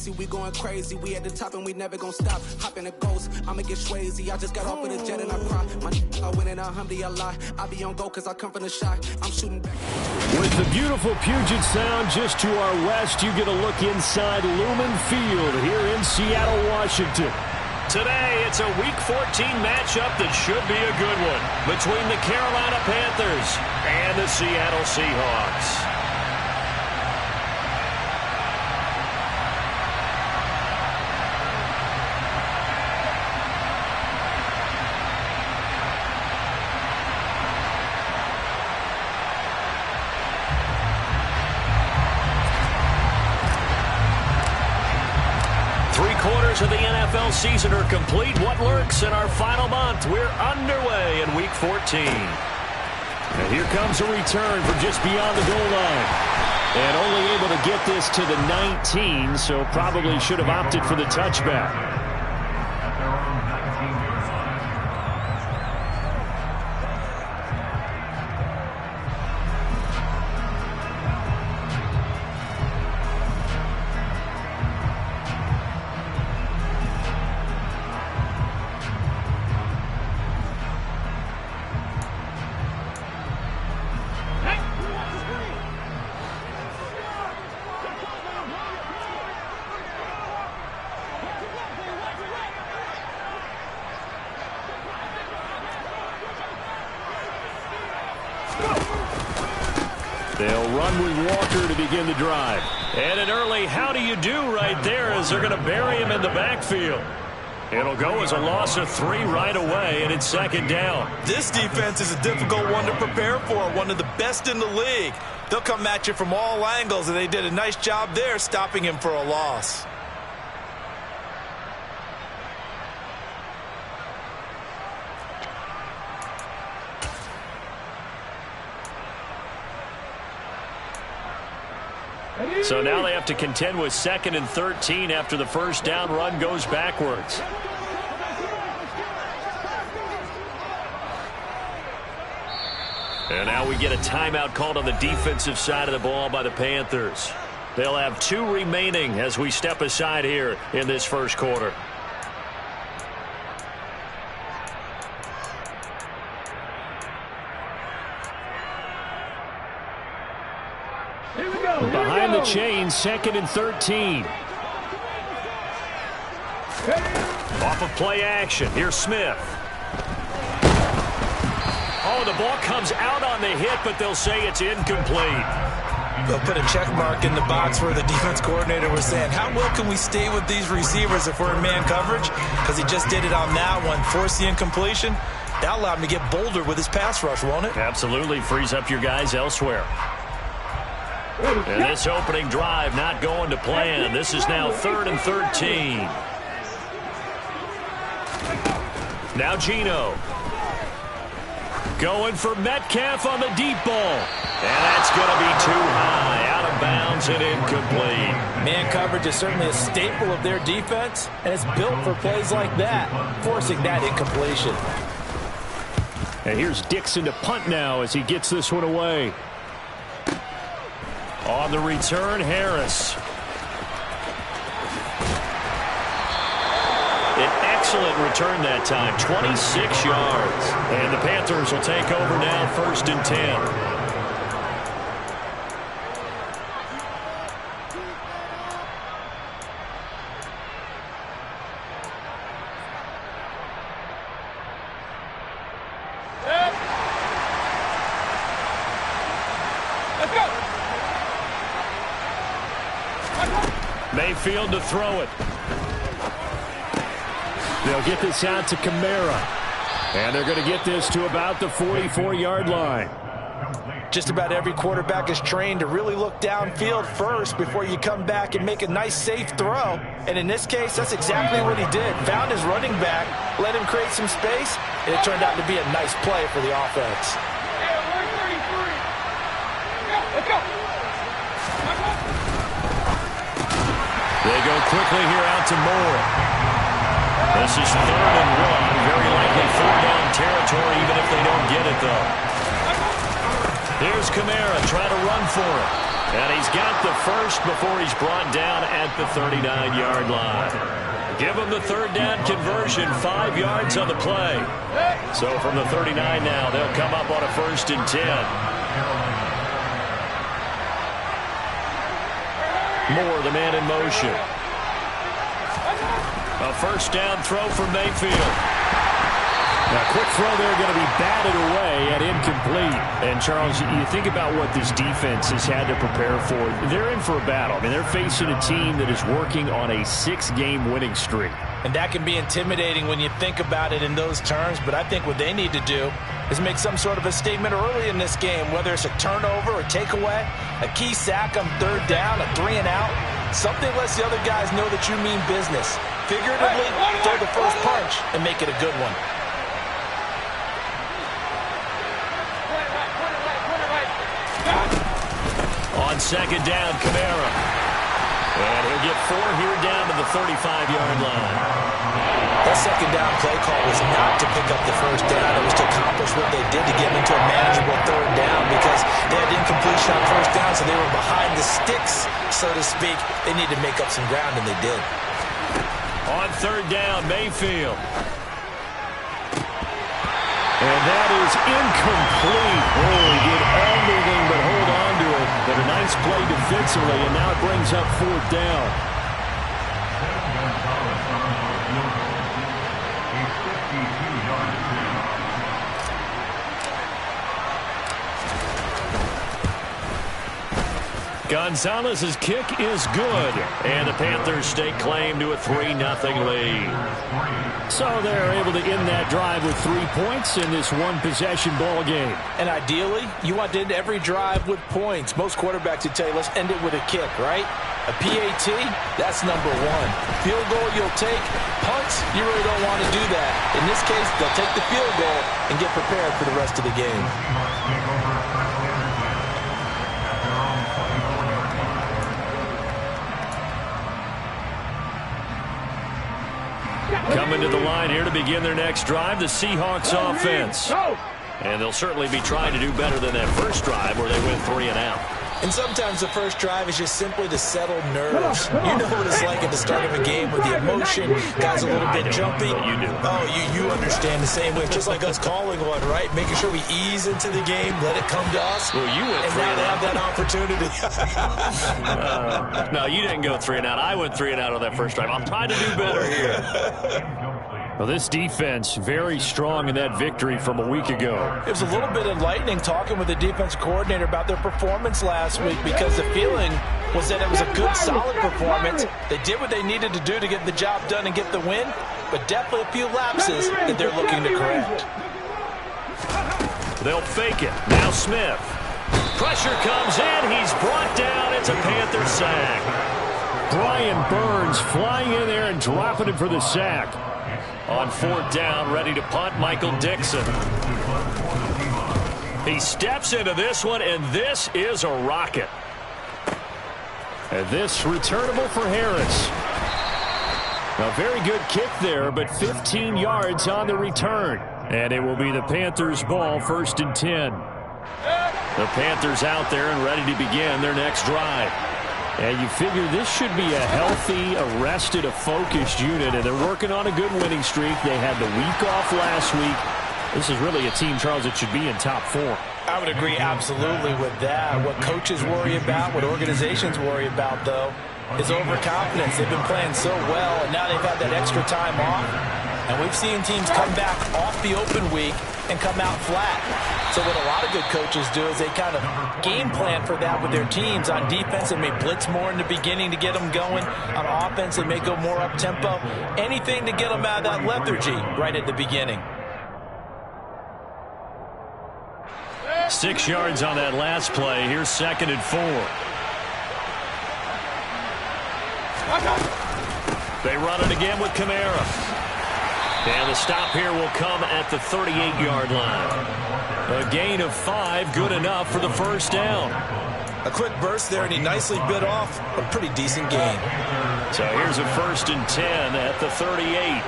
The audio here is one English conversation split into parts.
Tracy, we going crazy. We at the top and we never gonna stop. Hop in a ghost, I'ma get swayzy. I just got off of the jet and I cry. I win in a Humvee, I lie. I be on go cause I come from the shot. I'm shooting back. With the beautiful Puget Sound just to our west, you get a look inside Lumen Field here in Seattle, Washington. Today, it's a Week 14 matchup that should be a good one between the Carolina Panthers and the Seattle Seahawks. Of the NFL season are complete. What lurks in our final month? We're underway in Week 14. And here comes a return from just beyond the goal line. And only able to get this to the 19, so probably should have opted for the touchback. They'll run with Walker to begin the drive. And an early how do you do right there as they're going to bury him in the backfield. It'll go as a loss of 3 right away, and it's second down. This defense is a difficult one to prepare for, one of the best in the league. They'll come at you from all angles, and they did a nice job there stopping him for a loss. So now they have to contend with 2nd and 13 after the first down run goes backwards. And now we get a timeout called on the defensive side of the ball by the Panthers. They'll have 2 remaining as we step aside here in this first quarter. Behind the chain, 2nd and 13. Off of play action. Here's Smith. Oh, the ball comes out on the hit, but they'll say it's incomplete. They'll put a check mark in the box where the defense coordinator was saying, how well can we stay with these receivers if we're in man coverage? Because he just did it on that one, forced the incompletion. That allowed him to get bolder with his pass rush, won't it? Absolutely. Frees up your guys elsewhere. And this opening drive not going to plan. This is now 3rd and 13. Now Geno. Going for Metcalf on the deep ball. And that's going to be too high. Out of bounds and incomplete. Man coverage is certainly a staple of their defense, and it's built for plays like that, forcing that incompletion. And here's Dixon to punt now as he gets this one away. On the return, Harris. An excellent return that time, 26 yards. And the Panthers will take over now, 1st and 10. Mayfield to throw it. They'll get this out to Kamara. And they're going to get this to about the 44-yard line. Just about every quarterback is trained to really look downfield first before you come back and make a nice, safe throw. And in this case, that's exactly what he did. Found his running back, let him create some space, and it turned out to be a nice play for the offense. They go quickly here out to Moore. This is 3rd and 1. Very likely 4th down territory, even if they don't get it, though. Here's Kamara trying to run for it. And he's got the first before he's brought down at the 39-yard line. Give him the third down conversion, 5 yards on the play. So from the 39 now, they'll come up on a 1st and 10. Moore, the man in motion. A 1st down throw for Mayfield. Now, quick throw there, going to be batted away and incomplete. And, Charles, you think about what this defense has had to prepare for. They're in for a battle. I mean, they're facing a team that is working on a 6-game winning streak. And that can be intimidating when you think about it in those terms. But I think what they need to do is make some sort of a statement early in this game, whether it's a turnover or takeaway, a key sack on 3rd down, a 3-and-out. Something lets the other guys know that you mean business. Figuratively, throw the first punch and make it a good one. On 2nd down, Kamara. And he'll get 4 here down to the 35-yard line. That 2nd down play call was not to pick up the 1st down. It was to accomplish what they did to get them into a manageable 3rd down because they had incompletion on 1st down, so they were behind the sticks, so to speak. They needed to make up some ground, and they did. On 3rd down, Mayfield. And that is incomplete. Oh, he did everything but hold on to it. But a nice play defensively, and now it brings up 4th down. Gonzalez's kick is good, and the Panthers stake claim to a 3-0 lead. So they're able to end that drive with 3 points in this one-possession ball game. And ideally, you want to end every drive with points. Most quarterbacks would tell you, let's end it with a kick, right? A PAT, that's number 1. Field goal you'll take. Punts, you really don't want to do that. In this case, they'll take the field goal and get prepared for the rest of the game. Coming to the line here to begin their next drive, the Seahawks offense. And they'll certainly be trying to do better than that first drive where they went 3-and-out. And sometimes the first drive is just simply to settle nerves. You know what it's like at the start of a game with the emotion, guys a little bit jumpy. You do. Oh, you understand the same way. Just like us calling one, right? Making sure we ease into the game, let it come to us. Well, you went and now they have that opportunity. No, you didn't go 3-and-out. I went 3-and-out on that first drive. I'm trying to do better here. Well, this defense very strong in that victory from a week ago. It was a little bit enlightening talking with the defensive coordinator about their performance last week because the feeling was that it was a good, solid performance. They did what they needed to do to get the job done and get the win, but definitely a few lapses that they're looking to correct. They'll fake it. Now Smith. Pressure comes in. He's brought down. It's a Panther sack. Brian Burns flying in there and dropping him for the sack. On 4th down, ready to punt, Michael Dixon. He steps into this one, and this is a rocket. And this returnable for Harris. A very good kick there, but 15 yards on the return. And it will be the Panthers' ball, 1st and 10. The Panthers out there and ready to begin their next drive. And you figure this should be a healthy, arrested, a focused unit, and they're working on a good winning streak. They had the week off last week. This is really a team, Charles, that should be in top 4. I would agree absolutely with that. What coaches worry about, what organizations worry about, though, is overconfidence. They've been playing so well, and now they've had that extra time off. And we've seen teams come back off the open week and come out flat. So what a lot of good coaches do is they kind of game plan for that with their teams. On defense, they may blitz more in the beginning to get them going. On offense, they may go more up-tempo. Anything to get them out of that lethargy right at the beginning. 6 yards on that last play. Here's 2nd and 4. They run it again with Kamara. And the stop here will come at the 38-yard line. A gain of 5, good enough for the 1st down. A quick burst there, and he nicely bit off a pretty decent gain. So here's a 1st and 10 at the 38.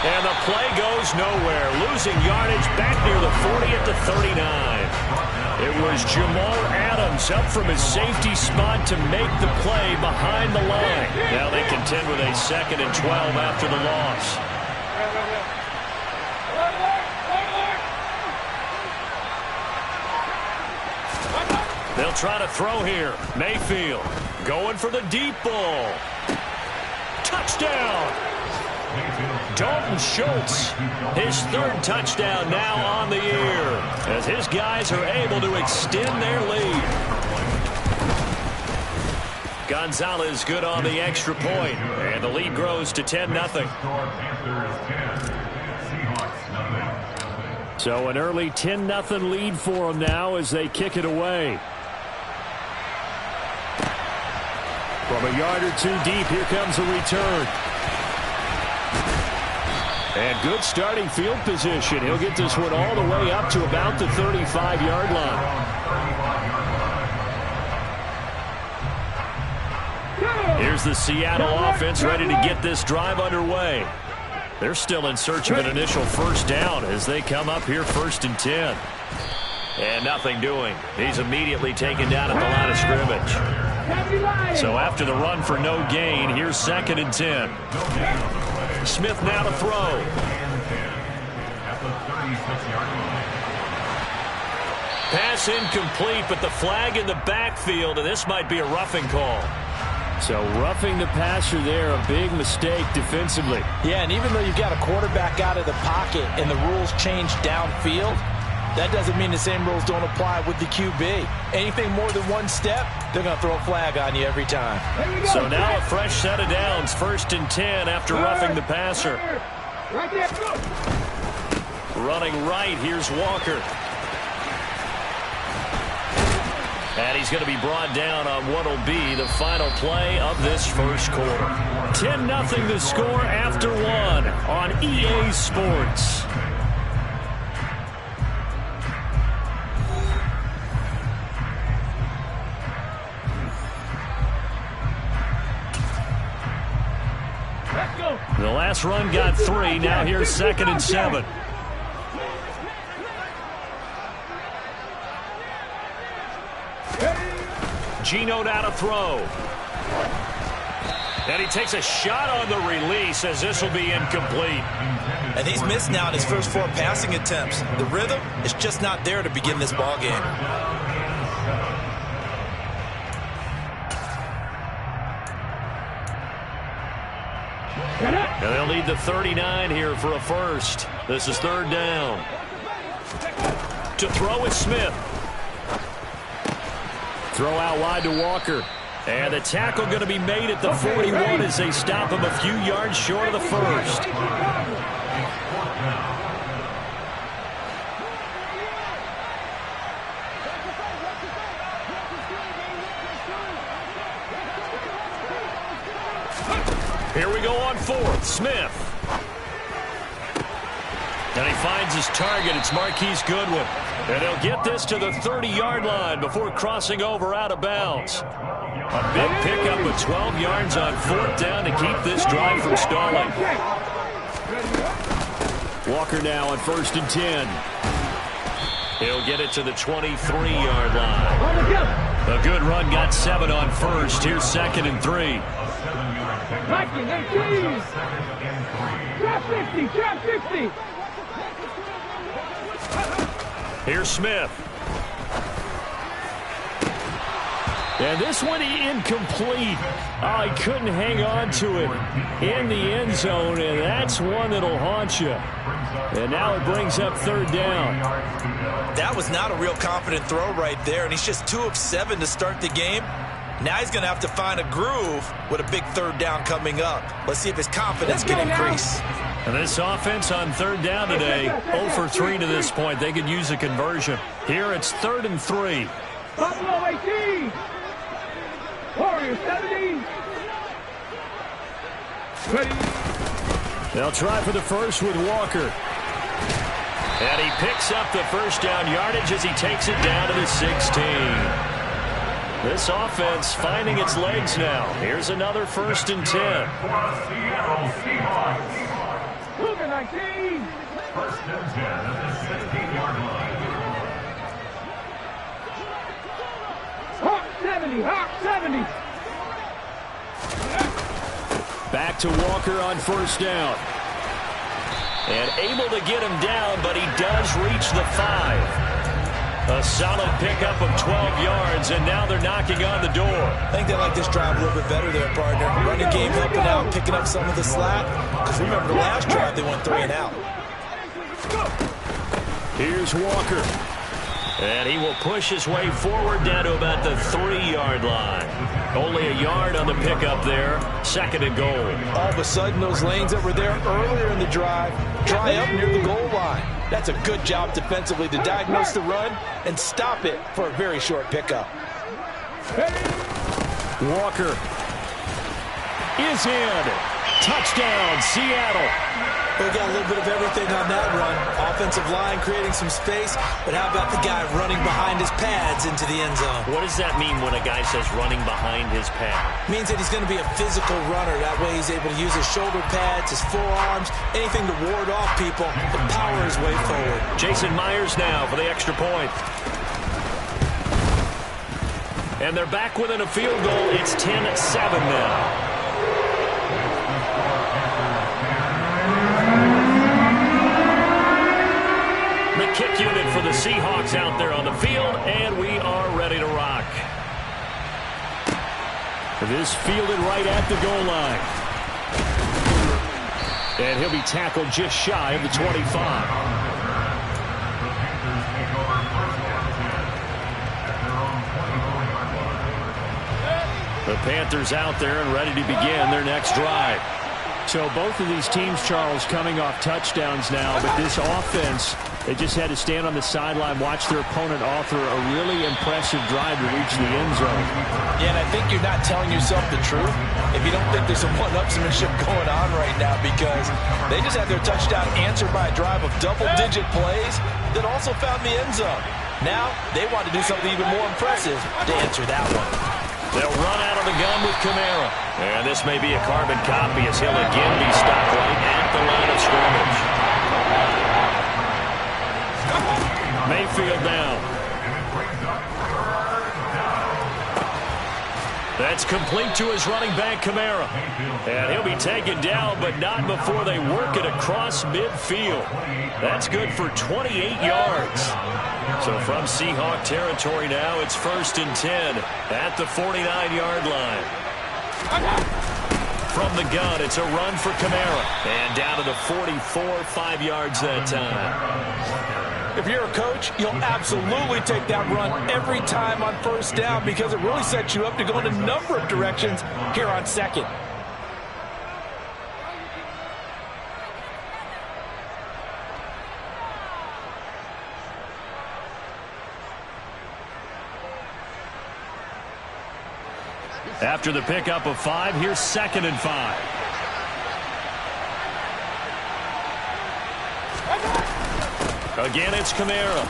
And the play goes nowhere. Losing yardage back near the 40 at the 39. It was Jamal Adams up from his safety spot to make the play behind the line. Now they contend with a 2nd and 12 after the loss. They'll try to throw here. Mayfield going for the deep ball. Touchdown! Dalton Schultz, his 3rd touchdown now on the year, as his guys are able to extend their lead. Gonzalez good on the extra point, and the lead grows to 10-0. So an early 10-0 lead for them now as they kick it away. From a yard or 2 deep, here comes a return. And good starting field position. He'll get this one all the way up to about the 35-yard line. Here's the Seattle offense ready to get this drive underway. They're still in search of an initial 1st down as they come up here 1st and 10. And nothing doing. He's immediately taken down at the line of scrimmage. So after the run for no gain, here's 2nd and 10. Smith now to throw. Pass incomplete, but the flag in the backfield, and this might be a roughing call. So roughing the passer there, a big mistake defensively. Yeah, and even though you've got a quarterback out of the pocket and the rules change downfield, that doesn't mean the same rules don't apply with the QB. Anything more than 1 step, they're going to throw a flag on you every time. So now a fresh set of downs, 1st and 10 after roughing the passer. Running right, here's Walker. And he's going to be brought down on what will be the final play of this 1st quarter. 10-0 the score after 1 on EA Sports. The last run got 3. Now here's 2nd and 7. Geno now to throw. And he takes a shot on the release as this will be incomplete. And he's missed now in his first 4 passing attempts. The rhythm is just not there to begin this ball game. And they'll need the 39 here for a 1st. This is 3rd down. To throw is Smith. Throw out wide to Walker. And the tackle going to be made at the 41 as they stop him a few yards short of the 1st. Here we go on 4th. Smith. And he finds his target. It's Marquise Goodwin. And they'll get this to the 30-yard line before crossing over out of bounds. A big pickup of 12 yards on 4th down to keep this drive from stalling. Walker now on 1st and 10. He'll get it to the 23-yard line. A good run got 7 on 1st. Here's 2nd and 3. Trap 50, trap 50. Here's Smith. And this one incomplete. Oh, he couldn't hang on to it in the end zone, and that's one that'll haunt you. And now it brings up 3rd down. That was not a real confident throw right there, and he's just 2 of 7 to start the game. Now he's going to have to find a groove with a big 3rd down coming up. Let's see if his confidence can increase. And this offense on 3rd down today, 0 for 3 to this point. They could use a conversion. Here it's 3rd and 3. Buffalo 18. Warriors 17. Ready. They'll try for the 1st with Walker. And he picks up the 1st down yardage as he takes it down to the 16. This offense finding its legs now. Here's another 1st and 10. 19. First and 10 at the 16-yard line. Hawk 70, Hawk 70. Back to Walker on first down. And able to get him down, but he does reach the 5. A solid pickup of 12 yards, and now they're knocking on the door. I think they like this drive a little bit better there, partner. Running game helping out, picking up some of the slack. Because remember, the last drive, they went 3 and out. Here's Walker. And he will push his way forward down to about the 3-yard line. Only a yard on the pickup there. 2nd and goal. All of a sudden, those lanes that were there earlier in the drive dry up near the goal line. That's a good job defensively to diagnose the run and stop it for a very short pickup. Walker is in. Touchdown, Seattle. We got a little bit of everything on that run. Offensive line creating some space, but how about the guy running behind his pads into the end zone? What does that mean when a guy says running behind his pad? Means that he's going to be a physical runner. That way he's able to use his shoulder pads, his forearms, anything to ward off people and power his way forward. Jason Myers now for the extra point. And they're back within a field goal. It's 10-7 now. The kick unit for the Seahawks out there on the field, and we are ready to rock. This fielded right at the goal line. And he'll be tackled just shy of the 25. The Panthers out there and ready to begin their next drive. So both of these teams, Charles, coming off touchdowns now, but this offense, they just had to stand on the sideline, watch their opponent author a really impressive drive to reach the end zone. Yeah, and I think you're not telling yourself the truth if you don't think there's some one-upsmanship going on right now, because they just had their touchdown answered by a drive of double-digit plays that also found the end zone. Now, they want to do something even more impressive to answer that one. They'll run out of the gun with Kamara. And this may be a carbon copy as he'll again be stopped right at the line of scrimmage. Mayfield now. That's complete to his running back, Kamara. And he'll be taken down, but not before they work it across midfield. That's good for 28 yards. So from Seahawk territory now, it's 1st and 10 at the 49-yard line. From the gun, it's a run for Kamara. And down to the 44, 5 yards that time. If you're a coach, you'll absolutely take that run every time on first down because it really sets you up to go in a number of directions here on second. After the pickup of 5, here's 2nd and 5. Again, it's Kamara.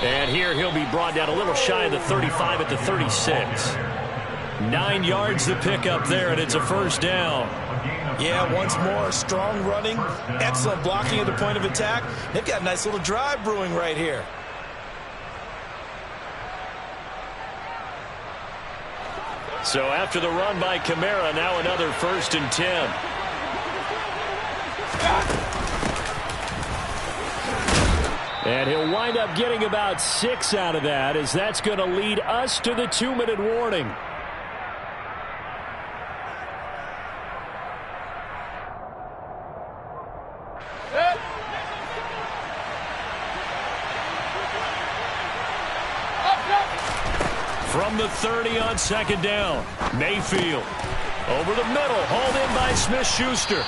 And here he'll be brought down a little shy of the 35 at the 36. 9 yards the pickup there, and it's a 1st down. Yeah, once more, strong running, excellent blocking at the point of attack. They've got a nice little drive brewing right here. So after the run by Kamara, now another 1st and 10. And he'll wind up getting about 6 out of that, as that's going to lead us to the 2-minute warning. From the 30 on 2nd down, Mayfield over the middle, hauled in by Smith-Schuster.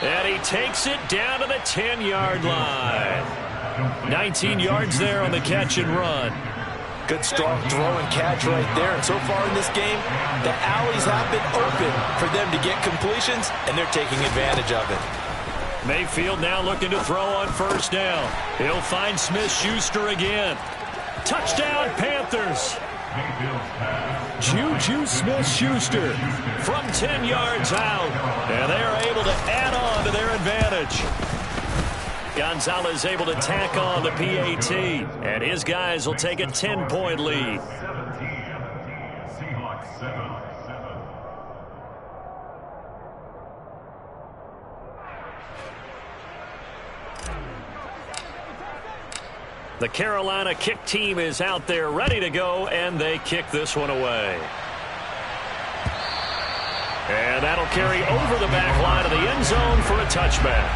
And he takes it down to the 10-yard line. 19 yards there on the catch and run. Good strong throw and catch right there. And so far in this game, the alleys have been open for them to get completions, and they're taking advantage of it. Mayfield now looking to throw on 1st down. He'll find Smith-Schuster again. Touchdown, Panthers. Juju Smith-Schuster from 10 yards out. And they are able to add on to their advantage. Gonzalez able to tack on the PAT, and his guys will take a 10-point lead. Seahawks 7. The Carolina kick team is out there ready to go, and they kick this one away. And that'll carry over the back line of the end zone for a touchback.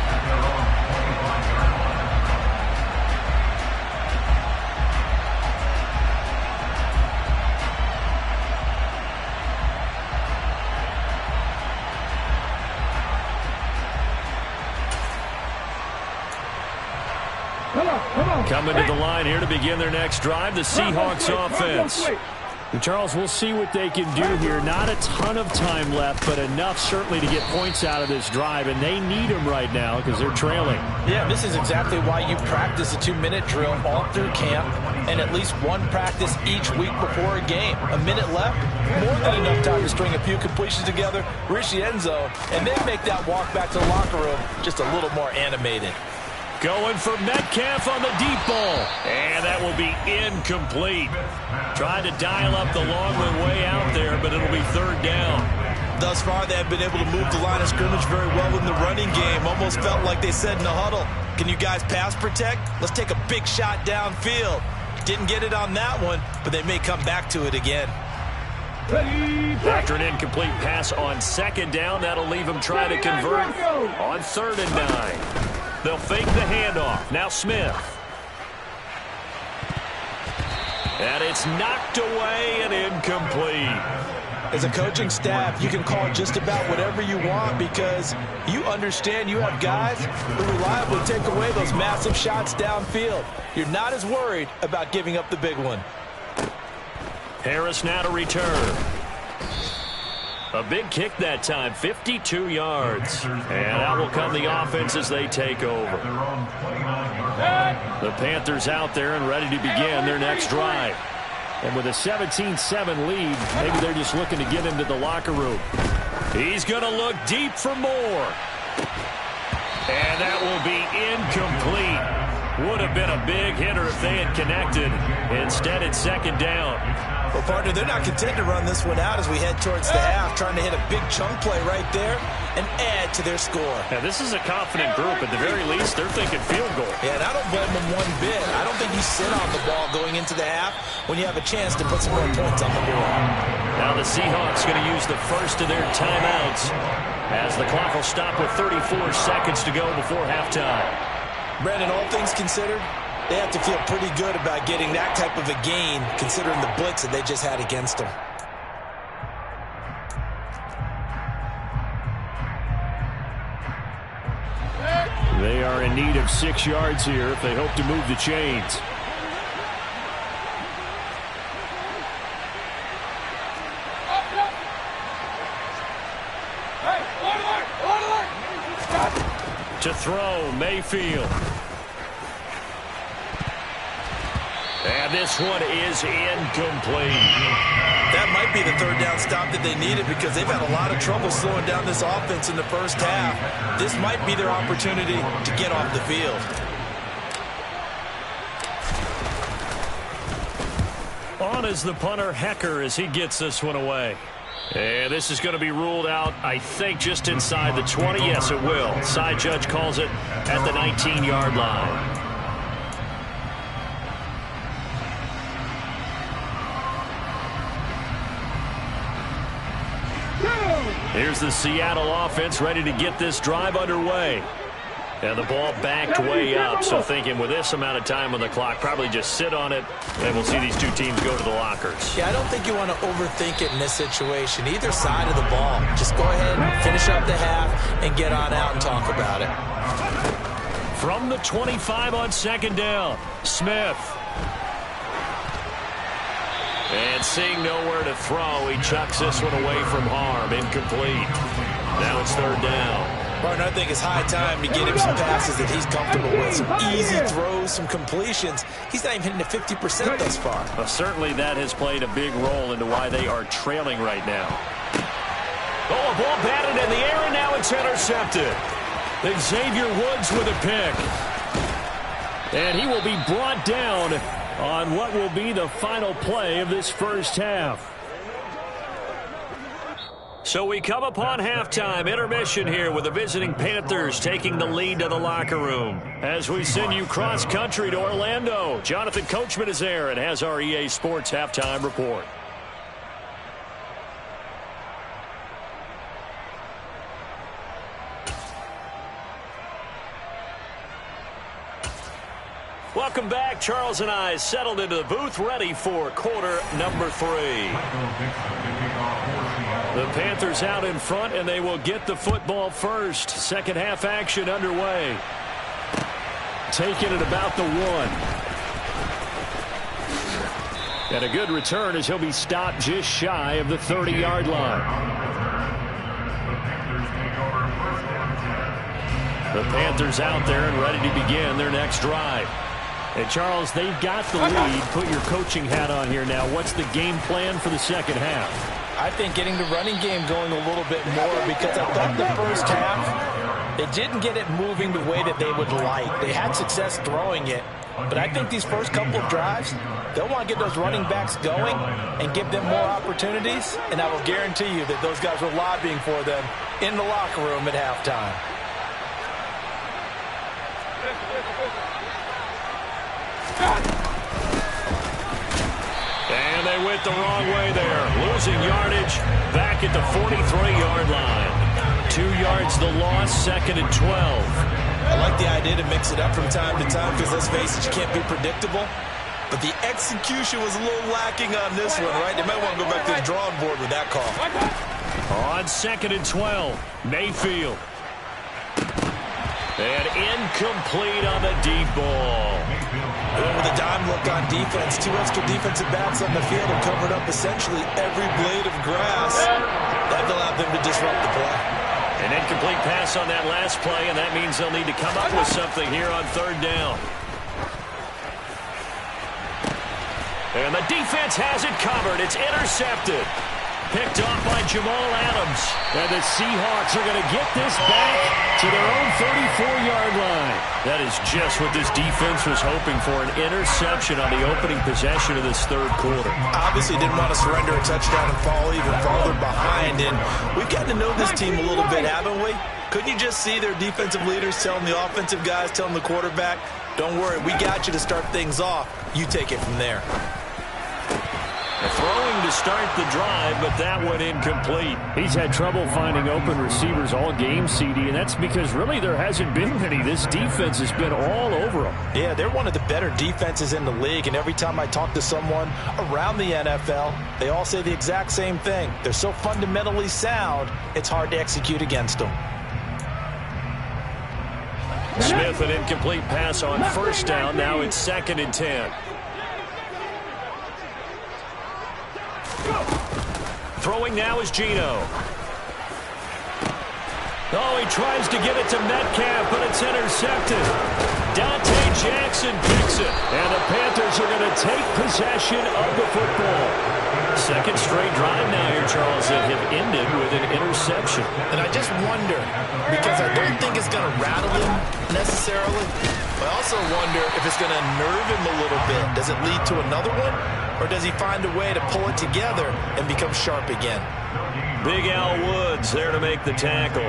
Coming to the line here to begin their next drive, the Seahawks offense. And Charles, we'll see what they can do here. Not a ton of time left, but enough certainly to get points out of this drive, and they need them right now because they're trailing. Yeah, this is exactly why you practice a 2-minute drill all through camp and at least one practice each week before a game. A minute left, more than enough time to string a few completions together, reach the end zone, and then make that walk back to the locker room just a little more animated. Going for Metcalf on the deep ball. And that will be incomplete. Tried to dial up the long one way out there, but it'll be third down. Thus far, they have been able to move the line of scrimmage very well in the running game. Almost felt like they said in the huddle, can you guys pass protect? Let's take a big shot downfield. Didn't get it on that one, but they may come back to it again. After an incomplete pass on second down, that'll leave them trying to convert on 3rd and 9. They'll fake the handoff. Now Smith. And it's knocked away and incomplete. As a coaching staff, you can call just about whatever you want because you understand you have guys who reliably take away those massive shots downfield. You're not as worried about giving up the big one. Harris now to return. A big kick that time, 52 yards. And out will come the offense as they take over. The Panthers out there and ready to begin their next drive. And with a 17-7 lead, maybe they're just looking to get into the locker room. He's going to look deep for more. And that will be incomplete. Would have been a big hitter if they had connected. Instead, it's second down. Well, partner, they're not content to run this one out as we head towards the half, trying to hit a big chunk play right there and add to their score. Now, this is a confident group. At the very least, they're thinking field goal. Yeah, and I don't blame them one bit. I don't think you sit on the ball going into the half when you have a chance to put some more points on the board. Now the Seahawks going to use the first of their timeouts as the clock will stop with 34 seconds to go before halftime. Brandon, all things considered, they have to feel pretty good about getting that type of a gain considering the blitz that they just had against them. They are in need of 6 yards here if they hope to move the chains. To throw, Mayfield. And this one is incomplete. That might be the third down stop that they needed because they've had a lot of trouble slowing down this offense in the first half. This might be their opportunity to get off the field. On is the punter, Hecker, as he gets this one away. And this is going to be ruled out, I think, just inside the 20. Yes, it will. Side judge calls it at the 19-yard line. Here's the Seattle offense ready to get this drive underway. And the ball backed way up, so thinking with this amount of time on the clock, probably just sit on it, and we'll see these two teams go to the lockers. Yeah, I don't think you want to overthink it in this situation. Either side of the ball. Just go ahead and finish up the half and get on out and talk about it. From the 25 on second down, Smith. And seeing nowhere to throw, he chucks this one away from harm. Incomplete. Now it's third down. Partner, I think it's high time to get him some passes that he's comfortable with. Some easy throws, some completions. He's not even hitting at 50% thus far. Well, certainly that has played a big role into why they are trailing right now. Oh, a ball batted in the air, and now it's intercepted. intercepted. Xavier Woods with a pick. And he will be brought down on what will be the final play of this first half. So we come upon halftime, intermission here with the visiting Panthers taking the lead to the locker room. As we send you cross-country to Orlando, Jonathan Coachman is there and has our EA Sports halftime report. Welcome back. Charles and I settled into the booth, ready for quarter number 3. The Panthers out in front, and they will get the football first. Second half action underway. Taking it about the 1. And a good return as he'll be stopped just shy of the 30-yard line. The Panthers out there and ready to begin their next drive. And, Charles, they've got the lead. Put your coaching hat on here now. What's the game plan for the second half? I think getting the running game going a little bit more, because I thought the first half, they didn't get it moving the way that they would like. They had success throwing it, but I think these first couple of drives, they'll want to get those running backs going and give them more opportunities, and I will guarantee you that those guys were lobbying for them in the locker room at halftime. And they went the wrong way there. Losing yardage back at the 43-yard line. 2 yards the loss, 2nd and 12. I like the idea to mix it up from time to time because, let's face it, you can't be predictable. But the execution was a little lacking on this one, right? They might want to go back to the drawing board with that call. On 2nd and 12, Mayfield. And incomplete on the deep ball. And with a dime look on defense, 2 extra defensive backs on the field and covered up essentially every blade of grass. That allowed them to disrupt the play. An incomplete pass on that last play, and that means they'll need to come up with something here on 3rd down. And the defense has it covered. It's intercepted. Picked off by Jamal Adams. And the Seahawks are going to get this back to their own 34-yard line. That is just what this defense was hoping for, an interception on the opening possession of this 3rd quarter. Obviously didn't want to surrender a touchdown and fall even farther behind. And we've gotten to know this team a little bit, haven't we? Couldn't you just see their defensive leaders telling the offensive guys, telling the quarterback, don't worry, we got you to start things off. You take it from there. Throwing to start the drive, but that one incomplete. He's had trouble finding open receivers all game, CD, and that's because really there hasn't been many. This defense has been all over them. Yeah, they're one of the better defenses in the league, and every time I talk to someone around the NFL, they all say the exact same thing. They're so fundamentally sound, it's hard to execute against them. Smith, an incomplete pass on 1st down. Now it's 2nd and 10. Throwing now is Geno. Oh, he tries to get it to Metcalf, but it's intercepted. Dante Jackson picks it. And the Panthers are going to take possession of the football. 2nd straight drive now here, Charles, that have ended with an interception. And I just wonder, because I don't think it's going to rattle him necessarily, but I also wonder if it's going to nerve him a little bit. Does it lead to another one? Or does he find a way to pull it together and become sharp again? Big Al Woods there to make the tackle.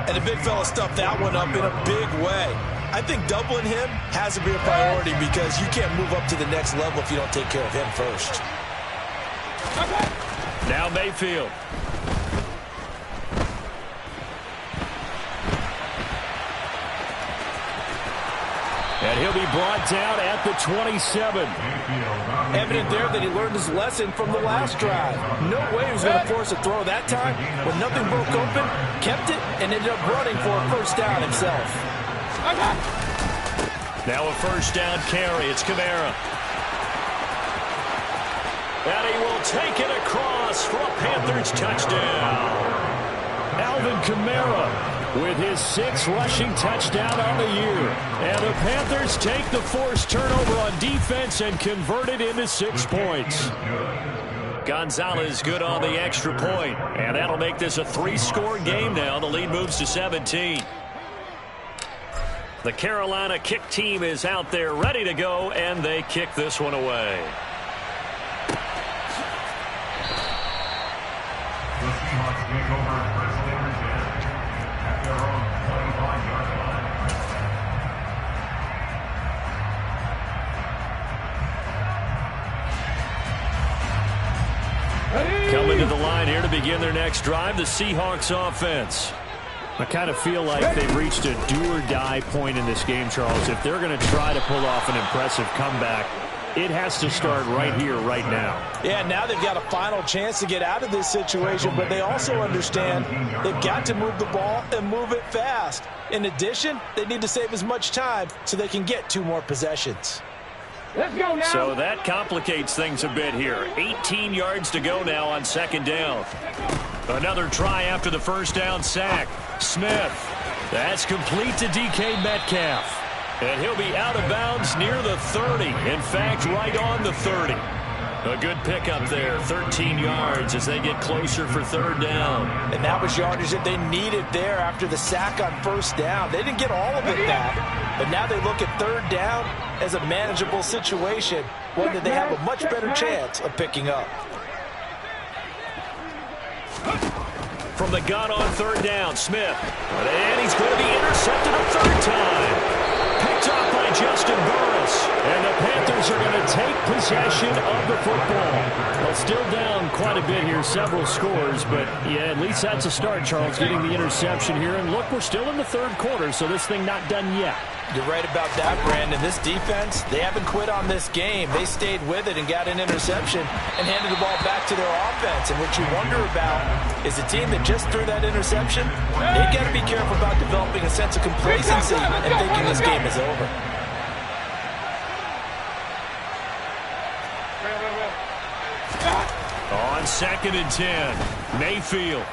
And the big fella stuffed that one up in a big way. I think doubling him has to be a priority because you can't move up to the next level if you don't take care of him first. Now Mayfield. And he'll be brought down at the 27. Evident there that he learned his lesson from the last drive. No way he was going to force a throw that time. When nothing broke open, kept it, and ended up running for a 1st down himself. Now a 1st down carry. It's Kamara. And he will take it across for a Panthers touchdown. Alvin Kamara with his 6th rushing touchdown on the year. And the Panthers take the forced turnover on defense and convert it into 6 points. Gonzalez good on the extra point, and that'll make this a 3-score game now. The lead moves to 17. The Carolina kick team is out there ready to go, and they kick this one away. The Seahawks take over first and 10 at their own 25-yard line. Coming to the line here to begin their next drive, the Seahawks offense. I kind of feel like they've reached a do-or-die point in this game, Charles. If they're going to try to pull off an impressive comeback, it has to start right here, right now. Yeah, now they've got a final chance to get out of this situation, but they also understand they've got to move the ball and move it fast. In addition, they need to save as much time so they can get 2 more possessions. Let's go now. So that complicates things a bit here. 18 yards to go now on second down. Another try after the first down sack. Smith. That's complete to DK Metcalf. And he'll be out of bounds near the 30. In fact, right on the 30. A good pickup there, 13 yards as they get closer for third down. And that was yardage that they needed there after the sack on first down. They didn't get all of it back, but now they look at third down as a manageable situation, one that they have a much better chance of picking up. From the gun on third down, Smith. And he's going to be intercepted a third time. Picked off by Justin Burris. And the Panthers are going to take possession of the football. Well, still down quite a bit here, several scores, but yeah, at least that's a start, Charles, getting the interception here. And look, we're still in the third quarter, so this thing not done yet. You're right about that, Brandon. This defense, they haven't quit on this game. They stayed with it and got an interception and handed the ball back to their offense. And what you wonder about is a team that just threw that interception, they've got to be careful about developing a sense of complacency and thinking this game is over. On second and 10, Mayfield.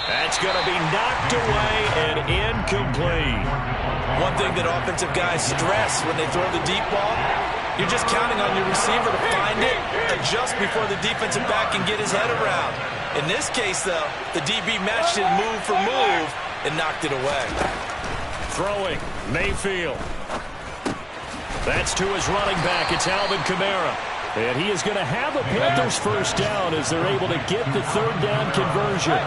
That's going to be knocked away and incomplete. One thing that offensive guys stress when they throw the deep ball, you're just counting on your receiver to find it, adjust before the defensive back can get his head around. In this case, though, the DB matched it move for move and knocked it away. Throwing, Mayfield. That's to his running back. It's Alvin Kamara. And he is going to have a Panthers first down as they're able to get the third down conversion.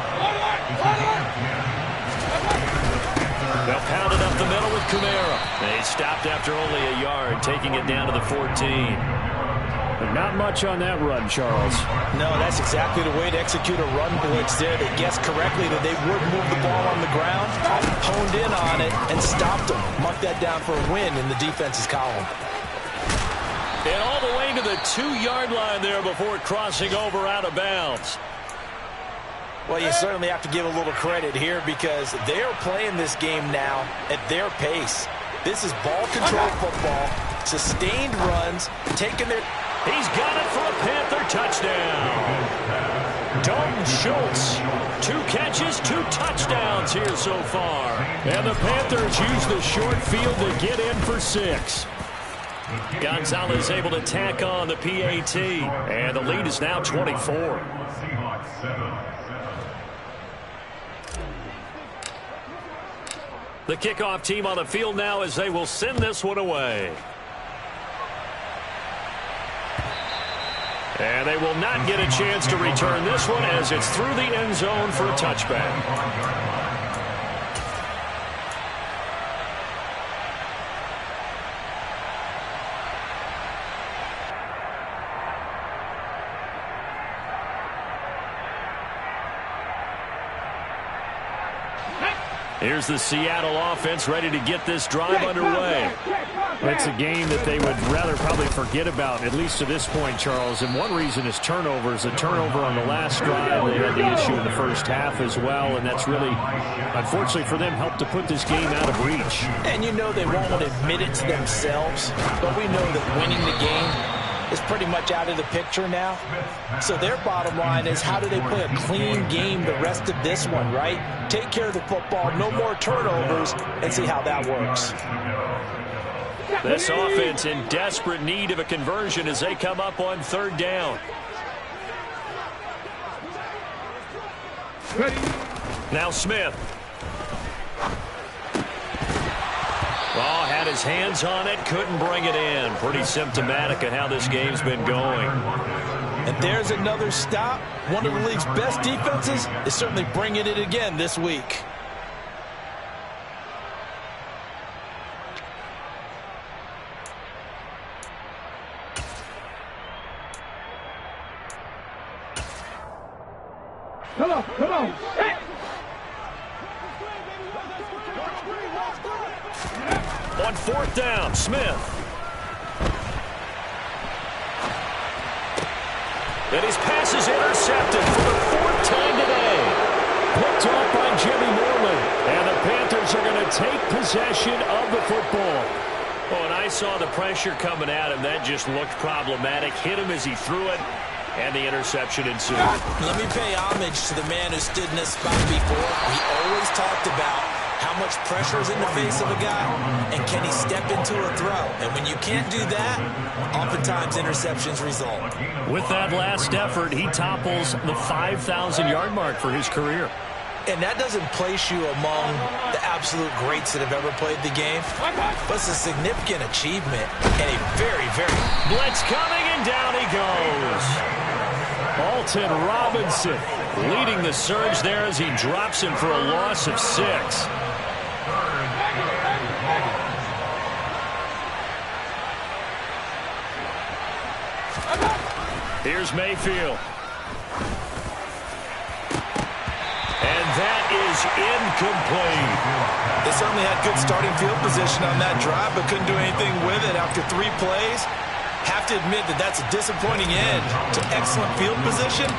They'll pound it up the middle with Kamara. They stopped after only a yard, taking it down to the 14. But not much on that run, Charles. No, that's exactly the way to execute a run blitz there. They guessed correctly that they would move the ball on the ground, honed in on it, and stopped them. Mark that down for a win in the defense's column. And all the way to the 2-yard line there before crossing over out of bounds. Well, you certainly have to give a little credit here because they are playing this game now at their pace. This is ball control football, sustained runs, taking their... He's got it for a Panther touchdown. Dalton Schultz, 2 catches, 2 touchdowns here so far. And the Panthers use the short field to get in for 6. Gonzalez able to tack on the PAT, and the lead is now 24. The kickoff team on the field now as they will send this one away. And they will not get a chance to return this one as it's through the end zone for a touchback. Here's the Seattle offense ready to get this drive underway. It's a game that they would rather probably forget about, at least to this point, Charles. And one reason is turnovers. A turnover on the last drive. They had the issue in the first half as well. And that's really, unfortunately for them, helped to put this game out of reach. And you know they won't admit it to themselves. But we know that winning the game is pretty much out of the picture now. So their bottom line is how do they play a clean game the rest of this one, right? Take care of the football, no more turnovers, and see how that works. This offense in desperate need of a conversion as they come up on 3rd down. Now Smith. Oh, had his hands on it, couldn't bring it in. Pretty symptomatic of how this game's been going. And there's another stop. One of the league's best defenses is certainly bringing it again this week. Come on. Hey. On 4th down, Smith. And his pass is intercepted for the 4th time today. Picked off by Jimmy Moreland. And the Panthers are going to take possession of the football. Oh, and I saw the pressure coming at him. That just looked problematic. Hit him as he threw it. And the interception ensued. Let me pay homage to the man who stood in this spot before. We always talked about how much pressure is in the face of a guy, and can he step into a throw? And when you can't do that, oftentimes interceptions result. With that last effort, he topples the 5,000-yard mark for his career. And that doesn't place you among the absolute greats that have ever played the game, but it's a significant achievement and a very, very... Blitz coming, and down he goes. Alton Robinson leading the surge there as he drops him for a loss of 6. Here's Mayfield. And that is incomplete. They certainly had good starting field position on that drive, but couldn't do anything with it after 3 plays. Have to admit that that's a disappointing end to excellent field position.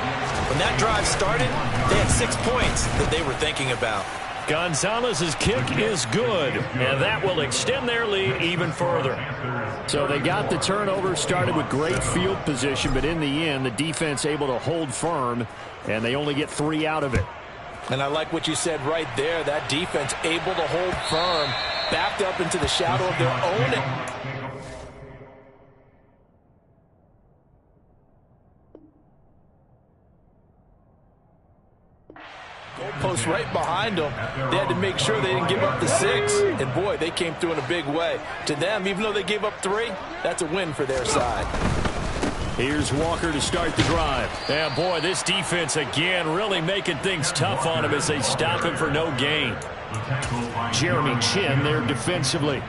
When that drive started, they had 6 points that they were thinking about. Gonzalez's kick is good, and that will extend their lead even further. So they got the turnover, started with great field position, but in the end, the defense able to hold firm, and they only get 3 out of it. And I like what you said right there. That defense able to hold firm, backed up into the shadow of their own. Goalpost right behind them. They had to make sure they didn't give up the 6. And, boy, they came through in a big way. To them, even though they gave up 3, that's a win for their side. Here's Walker to start the drive. Yeah, boy, this defense again really making things tough on him as they stop him for no gain. Jeremy Chin there defensively.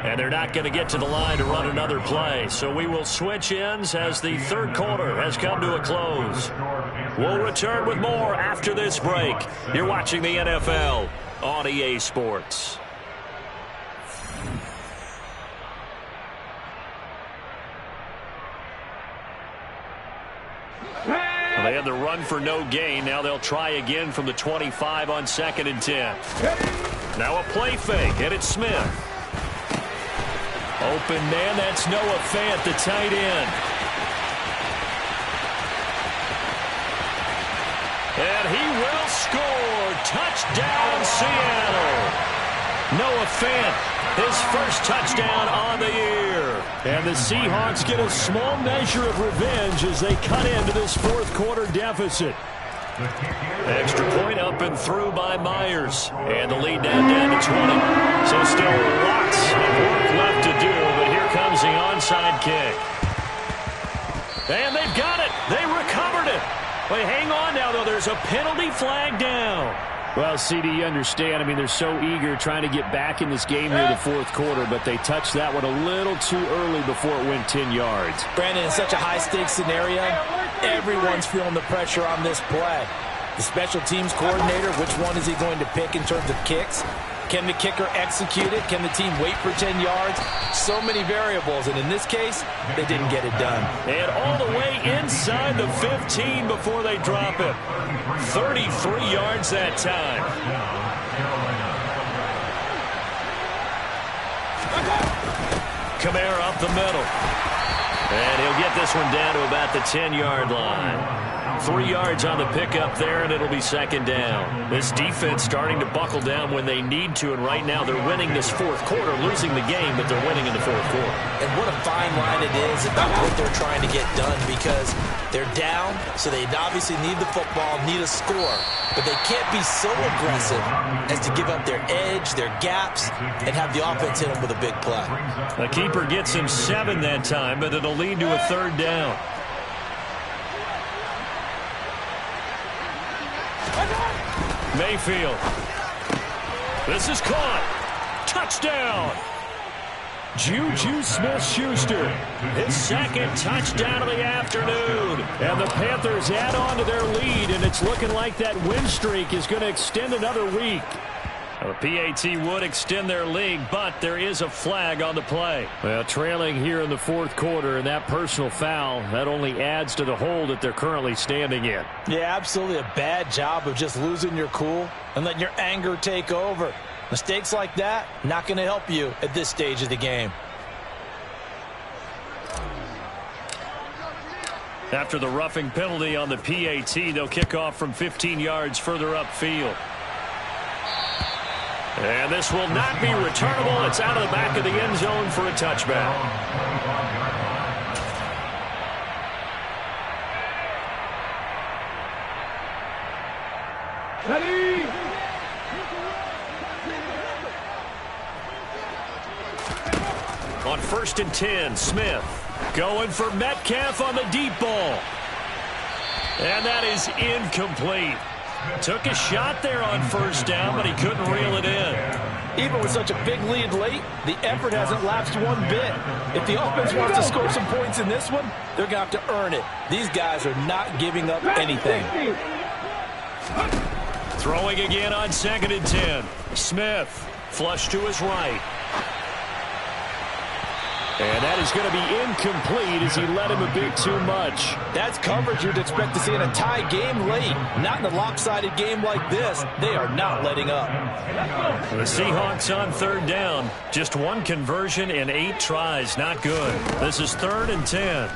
And they're not going to get to the line to run another play. So we will switch ends as the 3rd quarter has come to a close. We'll return with more after this break. You're watching the NFL on EA Sports. Well, they had the run for no gain. Now they'll try again from the 25 on 2nd and 10. Now a play fake, and it's Smith. Open man, that's Noah Fant, the tight end. And he will score. Touchdown, Seattle. Noah Fant, his first touchdown on the year. And the Seahawks get a small measure of revenge as they cut into this 4th quarter deficit. Extra point up and through by Myers. And the lead now down to 20. So still lots of work left to do, but here comes the onside kick. And they've got it. They recovered it. Wait, hang on now, though. There's a penalty flag down. Well, CD, you understand. I mean, they're so eager trying to get back in this game here in the 4th quarter, but they touched that one a little too early before it went 10 yards. Brandon, in such a high-stakes scenario, everyone's feeling the pressure on this play. The special teams coordinator, which one is he going to pick in terms of kicks? Can the kicker execute it? Can the team wait for 10 yards? So many variables, and in this case, they didn't get it done. And all the way inside the 15 before they drop it. 33 yards that time. Kamara up the middle. And he'll get this one down to about the 10-yard line. 3 yards on the pickup there, and it'll be second down. This defense starting to buckle down when they need to, and right now they're winning this fourth quarter, losing the game, but they're winning in the fourth quarter. And what a fine line it is about what they're trying to get done, because they're down, so they obviously need the football, need a score, but they can't be so aggressive as to give up their edge, their gaps, and have the offense hit them with a big play. The keeper gets him 7 that time, but it'll lead to a third down. Mayfield. This is caught. Touchdown. Juju Smith-Schuster, his second touchdown of the afternoon. And the Panthers add on to their lead, and it's looking like that win streak is going to extend another week. The PAT would extend their lead, but there is a flag on the play. Well, trailing here in the fourth quarter, and that personal foul, that only adds to the hole that they're currently standing in. Yeah, absolutely a bad job of just losing your cool and letting your anger take over. Mistakes like that, not going to help you at this stage of the game. After the roughing penalty on the PAT, they'll kick off from 15 yards further upfield. And this will not be returnable. It's out of the back of the end zone for a touchback. Ready? On 1st and 10, Smith going for Metcalf on the deep ball. And that is incomplete. Took a shot there on first down, but he couldn't reel it in. Even with such a big lead late, the effort hasn't lapsed one bit. If the offense wants to score some points in this one, they're going to have to earn it. These guys are not giving up anything. Throwing again on 2nd and 10. Smith, flush to his right. And that is going to be incomplete as he led him a bit too much. That's coverage you'd expect to see in a tie game late. Not in a lopsided game like this. They are not letting up. The Seahawks on 3rd down. Just 1 conversion and 8 tries. Not good. This is 3rd and 10.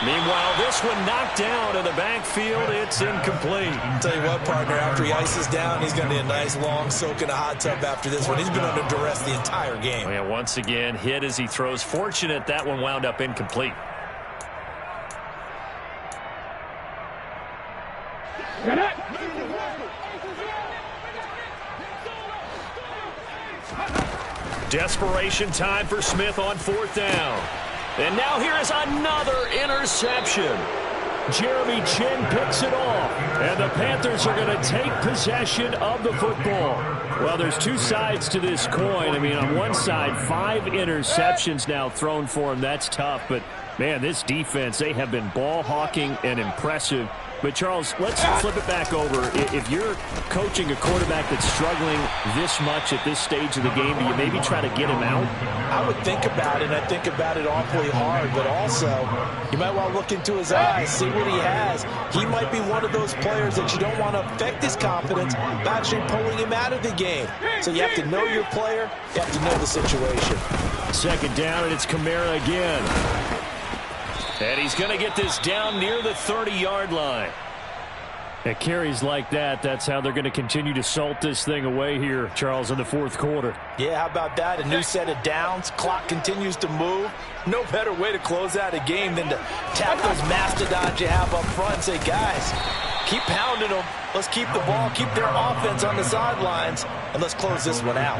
Meanwhile, this one knocked down in the backfield. It's incomplete. I'll tell you what, partner, after he ices down, he's going to need a nice long soak in a hot tub after this one. He's been under duress the entire game. And once again, hit as he throws. Fortunate that one wound up incomplete. Desperation time for Smith on 4th down. And now here is another interception. Jeremy Chin picks it off. And the Panthers are going to take possession of the football. Well, there's 2 sides to this coin. I mean, on one side, 5 interceptions now thrown for him. That's tough. But, man, this defense, they have been ball hawking and impressive. But, Charles, let's flip it back over. If you're coaching a quarterback that's struggling this much at this stage of the game, do you maybe try to get him out? I would think about it, and I think about it awfully hard. But also, you might want to look into his eyes, see what he has. He might be one of those players that you don't want to affect his confidence by actually pulling him out of the game. So you have to know your player. You have to know the situation. 2nd down, and it's Kamara again. And he's going to get this down near the 30-yard line. At carries like that, that's how they're going to continue to salt this thing away here, Charles, in the 4th quarter. Yeah, how about that? A new set of downs. Clock continues to move. No better way to close out a game than to tap those mastodons you have up front and say, guys, keep pounding them. Let's keep the ball, keep their offense on the sidelines, and let's close this one out.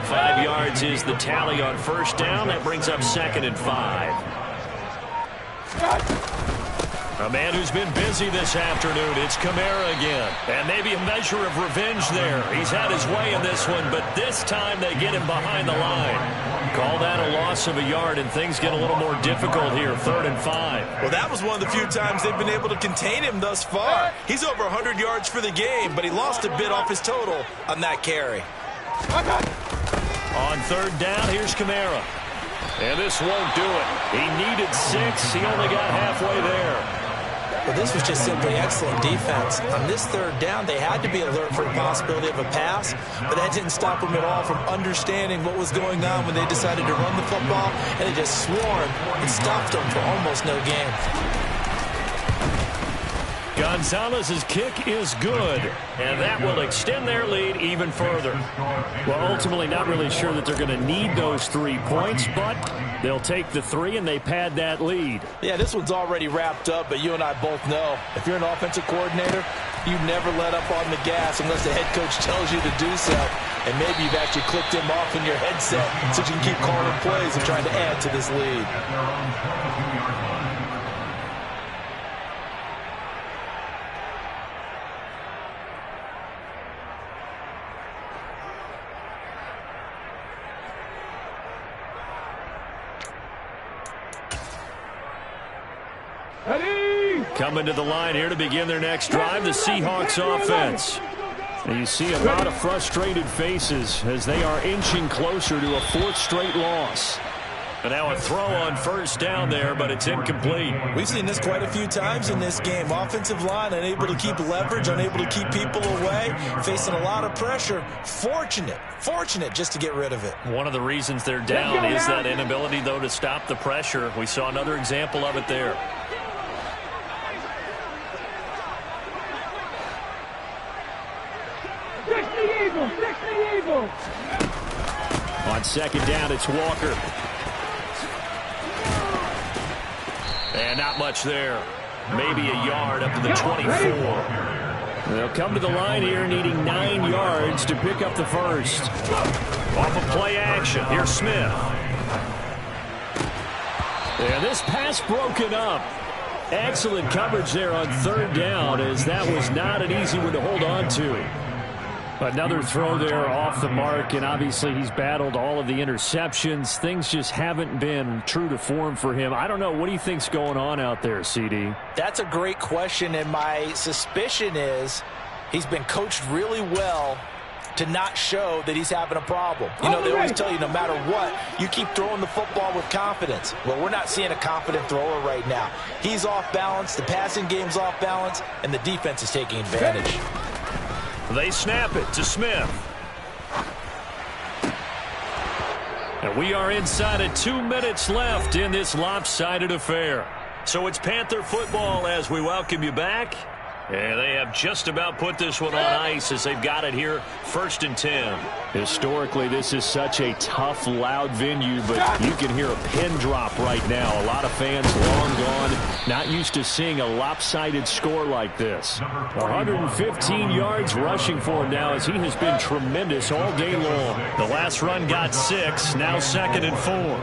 5 yards is the tally on 1st down. That brings up 2nd and 5. A man who's been busy this afternoon. It's Kamara again. And maybe a measure of revenge there. He's had his way in this one, but this time they get him behind the line. Call that a loss of a yard, and things get a little more difficult here. 3rd and 5. Well, that was one of the few times they've been able to contain him thus far. He's over 100 yards for the game, but he lost a bit off his total on that carry. On 3rd down, here's Kamara. And this won't do it. He needed 6. He only got halfway there. Well, this was just simply excellent defense. On this 3rd down, they had to be alert for the possibility of a pass, but that didn't stop them at all from understanding what was going on when they decided to run the football, and they just swarmed and stopped them for almost no gain. Gonzalez's kick is good, and that will extend their lead even further. Well, ultimately not really sure that they're going to need those 3 points, but they'll take the 3 and they pad that lead. Yeah, this one's already wrapped up, but you and I both know if you're an offensive coordinator, you never let up on the gas unless the head coach tells you to do so. And maybe you've actually clicked him off in your headset so you can keep calling plays and trying to add to this lead. Coming to the line here to begin their next drive, the Seahawks offense. And you see a lot of frustrated faces as they are inching closer to a 4th straight loss. And now a throw on first down there, but it's incomplete. We've seen this quite a few times in this game. Offensive line unable to keep leverage, unable to keep people away, facing a lot of pressure. Fortunate just to get rid of it. One of the reasons they're down is that inability, though, to stop the pressure. We saw another example of it there. On second down, it's Walker. And not much there. Maybe a yard up to the 24. They'll come to the line here needing 9 yards to pick up the first. Off of play action. Here's Smith. And this pass broken up. Excellent coverage there on third down, as that was not an easy one to hold on to. Another throw there off the mark, and obviously he's battled all of the interceptions. Things just haven't been true to form for him. I don't know. What do you think's going on out there, CD? That's a great question, and my suspicion is he's been coached really well to not show that he's having a problem. You know, they always tell you no matter what, you keep throwing the football with confidence. Well, we're not seeing a confident thrower right now. He's off balance, the passing game's off balance, and the defense is taking advantage. They snap it to Smith. And we are inside of 2 minutes left in this lopsided affair. So it's Panther football as we welcome you back. And they have just about put this one on ice as they've got it here, 1st and 10. Historically, this is such a tough, loud venue, but you can hear a pin drop right now. A lot of fans long gone, not used to seeing a lopsided score like this. 115 yards rushing for him now as he has been tremendous all day long. The last run got 6, now 2nd and 4.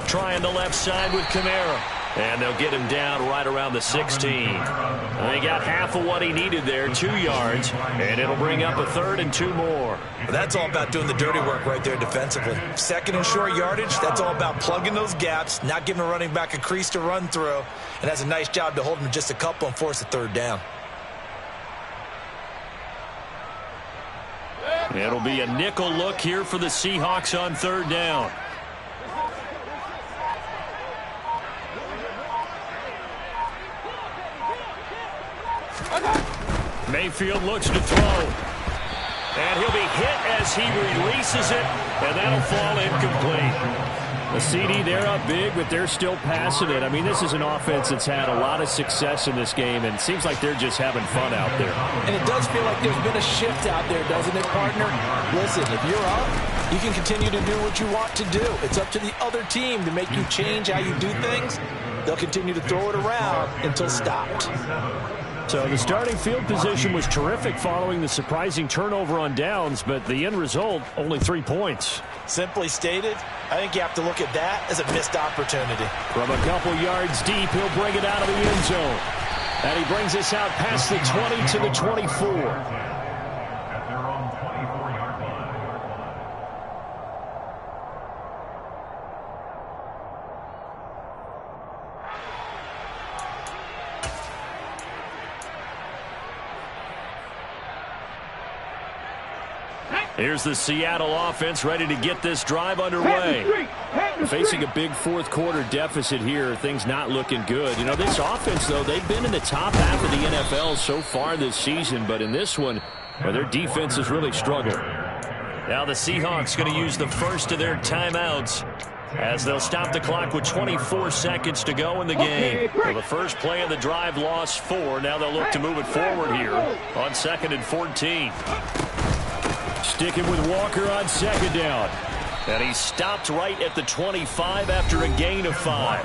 Trying the left side with Kamara. And they'll get him down right around the 16. And they got half of what he needed there, 2 yards. And it'll bring up a 3rd and 2 more. That's all about doing the dirty work right there defensively. 2nd and short yardage, that's all about plugging those gaps, not giving a running back a crease to run through. And that's a nice job to hold him just a couple and force a 3rd down. It'll be a nickel look here for the Seahawks on 3rd down. Mayfield looks to throw. And he'll be hit as he releases it, and that'll fall incomplete. The CD, they're up big, but they're still passing it. I mean, this is an offense that's had a lot of success in this game, and it seems like they're just having fun out there. And it does feel like there's been a shift out there, doesn't it, partner? Listen, if you're up, you can continue to do what you want to do. It's up to the other team to make you change how you do things. They'll continue to throw it around until stopped. So the starting field position was terrific following the surprising turnover on downs, but the end result, only 3 points. Simply stated, I think you have to look at that as a missed opportunity. From a couple yards deep, he'll bring it out of the end zone. And he brings us out past the 20 to the 24. Here's the Seattle offense ready to get this drive underway. Facing a big fourth quarter deficit here, things not looking good. You know, this offense, though, they've been in the top half of the NFL so far this season, but in this one, well, their defense has really struggled. Now the Seahawks going to use the first of their timeouts. as they'll stop the clock with 24 seconds to go in the game. Well, the first play of the drive lost 4. Now they'll look to move it forward here on 2nd and 14. Sticking with Walker on 2nd down. And he stopped right at the 25 after a gain of 5.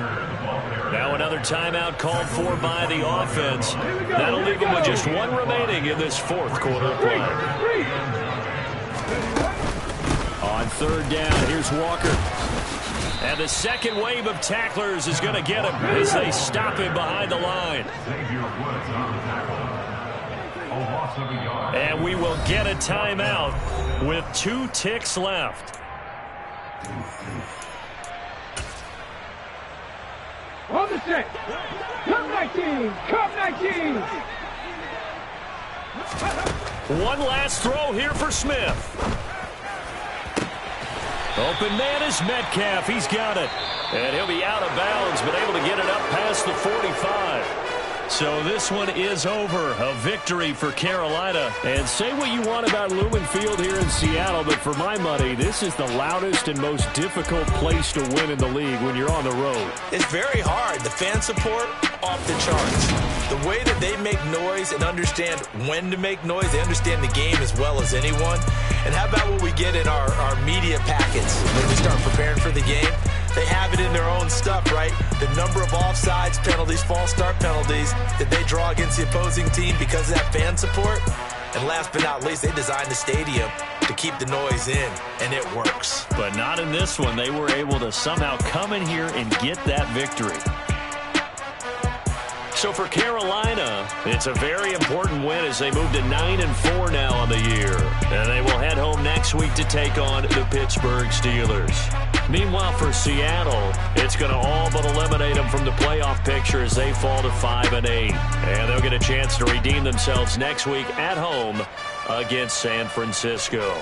Now another timeout called for by the offense. That'll leave them with just 1 remaining in this 4th quarter of play. On 3rd down, here's Walker. And the second wave of tacklers is going to get him as they stop him behind the line. And we will get a timeout with 2 ticks left. On the set. Come 19. Come 19. One last throw here for Smith. Open man is Metcalf. He's got it. And he'll be out of bounds, but able to get it up past the 45. So this one is over. A victory for Carolina. And say what you want about Lumen Field here in Seattle, but for my money, this is the loudest and most difficult place to win in the league when you're on the road. It's very hard. The fan support, off the charts. The way that they make noise and understand when to make noise, they understand the game as well as anyone. And how about what we get in our media packets when we start preparing for the game? They have it in their own stuff, right? The number of offsides penalties, false start penalties that they draw against the opposing team because of that fan support. And last but not least, they designed the stadium to keep the noise in, and it works. But not in this one. They were able to somehow come in here and get that victory. So for Carolina, it's a very important win as they move to 9-4 now on the year. And they will head home next week to take on the Pittsburgh Steelers. Meanwhile, for Seattle, it's going to all but eliminate them from the playoff picture as they fall to 5-8. And they'll get a chance to redeem themselves next week at home against San Francisco.